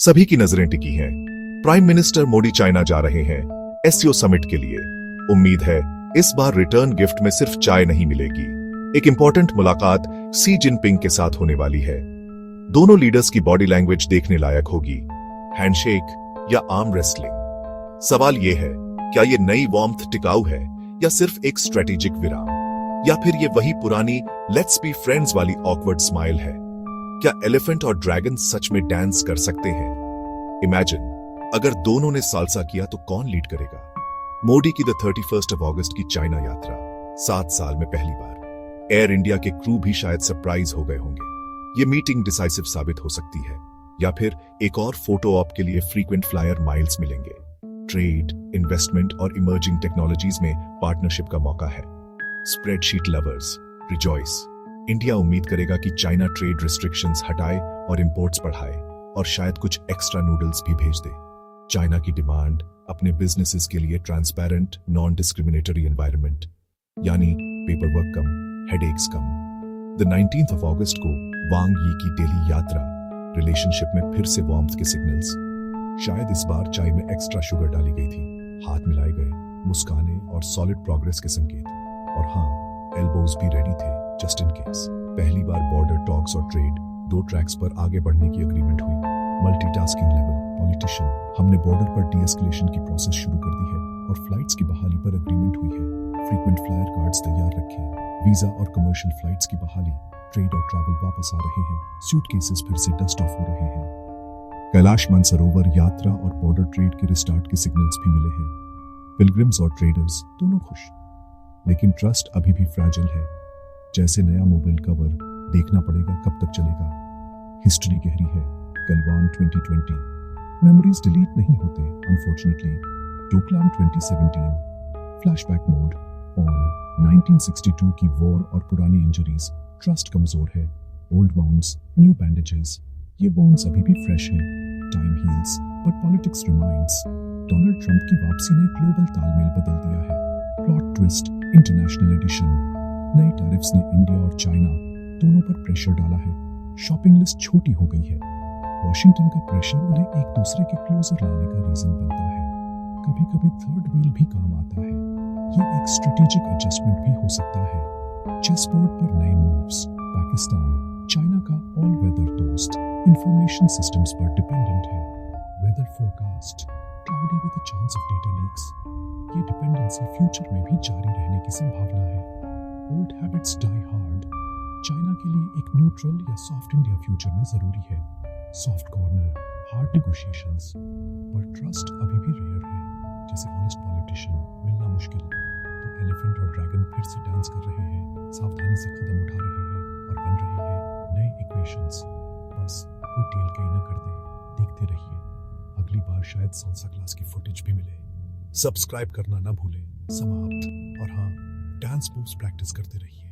सभी की नजरें टिकी हैं। प्राइम मिनिस्टर मोदी चाइना जा रहे हैं एससीओ समिट के लिए। उम्मीद है इस बार रिटर्न गिफ्ट में सिर्फ चाय नहीं मिलेगी, एक इंपॉर्टेंट मुलाकात सी जिनपिंग के साथ होने वाली है। दोनों लीडर्स की बॉडी लैंग्वेज देखने लायक होगी। हैंडशेक या आर्म रेसलिंग। सवाल यह है, क्या ये नई वार्मथ टिकाऊ है या सिर्फ एक स्ट्रेटेजिक विराम, या फिर ये वही पुरानी लेट्स बी फ्रेंड्स वाली ऑकवर्ड स्माइल है? क्या एलिफेंट और ड्रैगन सच में डांस कर सकते हैं? इमेजिन, अगर दोनों ने सालसा किया तो कौन लीड करेगा? मोदी की 31 अगस्त की चाइना यात्रा, 7 साल में पहली बार। एयर इंडिया के क्रू भी शायद सरप्राइज हो गए होंगे। ये मीटिंग डिसाइसिव साबित हो सकती है, या फिर एक और फोटो ऑप के लिए फ्रीक्वेंट फ्लायर माइल्स मिलेंगे। ट्रेड, इन्वेस्टमेंट और इमर्जिंग टेक्नोलॉजीज में पार्टनरशिप का मौका है। Spreadsheet lovers, rejoice. इंडिया उम्मीद करेगा कि चाइना ट्रेड रिस्ट्रिक्शंस हटाए और इंपोर्ट्स बढ़ाए, और शायद कुछ एक्स्ट्रा नूडल्स भी भेज दे। चाइना की डिमांड अपने बिजनेसेस के लिए ट्रांसपेरेंट, नॉन डिस्क्रिमिनेटरी एनवायरनमेंट, यानी पेपर वर्क कम, हेडेक्स कम। 19 अगस्त को वांग यी की दिल्ली यात्रा, रिलेशनशिप में फिर से वार्मथ के सिग्नल्स। शायद इस बार चाय में एक्स्ट्रा शुगर डाली गई थी, हाथ मिलाए गए, मुस्काने और सॉलिड प्रोग्रेस के संकेत। और हाँ, एल्बोज भी रेडी थे जस्ट इन केस। पहली बार बॉर्डर टॉक्स और ट्रेड, 2 ट्रैक्स पर आगे बढ़ने की एग्रीमेंट हुई। मल्टीटास्किंग लेवल पॉलिटिशियन, हमने बॉर्डर पर डीएस्केलेशन की प्रोसेस शुरू कर दी है और फ्लाइट्स की बहाली पर एग्रीमेंट हुई है। फ्रीक्वेंट फ्लायर कार्ड्स तैयार रखें। वीजा और कमर्शियल फ्लाइट्स की बहाली, ट्रेड और ट्रैवल वापस आ रहे हैं। सूटकेसेस फिर से डस्ट ऑफ हो रहे हैं। कैलाश मानसरोवर यात्रा और बॉर्डर ट्रेड के रिस्टार्ट के सिग्नल्स भी मिले हैं। पिलग्रिम्स और ट्रेडर्स दोनों खुश, लेकिन ट्रस्ट अभी भी फ्रैजिल है। जैसे नया मोबाइल कवर, देखना पड़ेगा कब तक चलेगा। हिस्ट्री गहरी है। गलवान 2020, मेमोरीज डिलीट नहीं होते unfortunately. Doklam 2017, flashback mode on. 1962 की वॉर और पुरानी इंजरीज, ट्रस्ट कमजोर है। ओल्ड वाउंड्स, न्यू बैंडेजेस, ये बोन्स अभी भी फ्रेश हैं। Time heals but politics reminds. Donald Trump की वापसी ने ग्लोबल तालमेल बदल दिया है। Plot twist, international addition. नए टैरिफ्स ने इंडिया और चाइना दोनों पर प्रेशर डाला है। शॉपिंग लिस्ट छोटी हो गई है। वॉशिंगटन का प्रेशर उन्हें एक दूसरे के क्लोजर लाने का रीजन बनता है। कभी कभी थर्ड व्हील भी काम आता है। ये एक स्ट्रेटेजिक एडजस्टमेंट भी हो सकता है। चेस बोर्ड पर नए मूव्स। पाकिस्तान चाइना का ऑल वेदर दोस्त, इंफॉर्मेशन सिस्टम्स पर डिपेंडेंट है। Weather forecast cloudy with a chance of data leaks. ये डिपेंडेंसी फ्यूचर में भी जारी रहने की संभावना है। Old habits die hard. China के लिए एक न्यूट्रल या सॉफ्ट इंडिया फ्यूचर में जरूरी है। सॉफ्ट कॉर्नर, हार्ड नेगोशिएशंस, पर ट्रस्ट अभी भी रेयर है। जैसे ऑनेस्ट पॉलिटिशियन मिलना मुश्किल। तो एलिफेंट और ड्रैगन फिर से डांस कर रहे हैं, सावधानी से कदम उठा रहे हैं और बन रहे हैं नए इक्वेशंस। बस कोई डील कहीं ना कर दे, देखते रहिए। अगली बार शायद सालसा क्लास की फुटेज भी मिले। सब्सक्राइब करना ना भूलें। समाप्त। और हाँ, डांस मूव्स प्रैक्टिस करते रहिए।